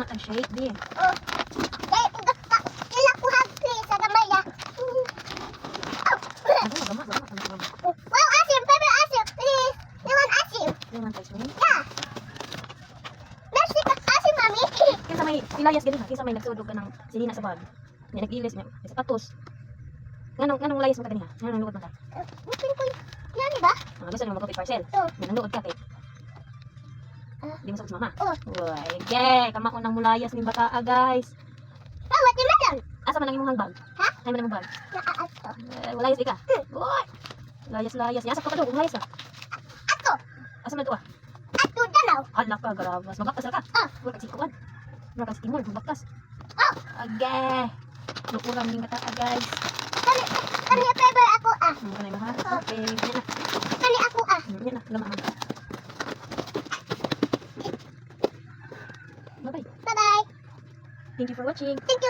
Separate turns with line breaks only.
Gama ang shake din.
Oh. Kaya ko hagli sa gamay ya.
Gama.
Wow, asim, baby, asim, please. You want asim?
Lemon ice cream.
Yeah. Merci ka asim, mami.
Kinsa may pilayas gani ha? Kinsa may nagsudog ka ng sinina sa bag? Nga nag-ilis niya. Sa patos. Nganong layas mo ka gani ha? Nganong nanood mo ka?
Bukin ko yan ba?
Gusto niyo mag-copy parcel?
Oh.
Nga nanood ka kay. Di mo sa mama.
Oh.
Uy, okay. Kama ko ng mulayas ni bata guys.
Oh, what you mean?
Asa man ang imong bag?
Ha?
Ay man imong bag.
Naato.
Mulayas di ka. Uy. Layas. Yasa ka pa daw, mulayas ka.
Ato.
Asa man to ah?
Ato dalaw.
Hala ka, garabas. Magbakas ka.
Oh.
Wala ka sikuan. Wala ka sikimol, magbakas.
Oh.
Okay. Lukurang din kata guys.
Kani paper ako ah.
Kanay mo ha? Okay. Yan na.
Kani ako ah.
Yan na. Lama man. Bye-bye.
Bye-bye.
Thank you for watching.
Thank you.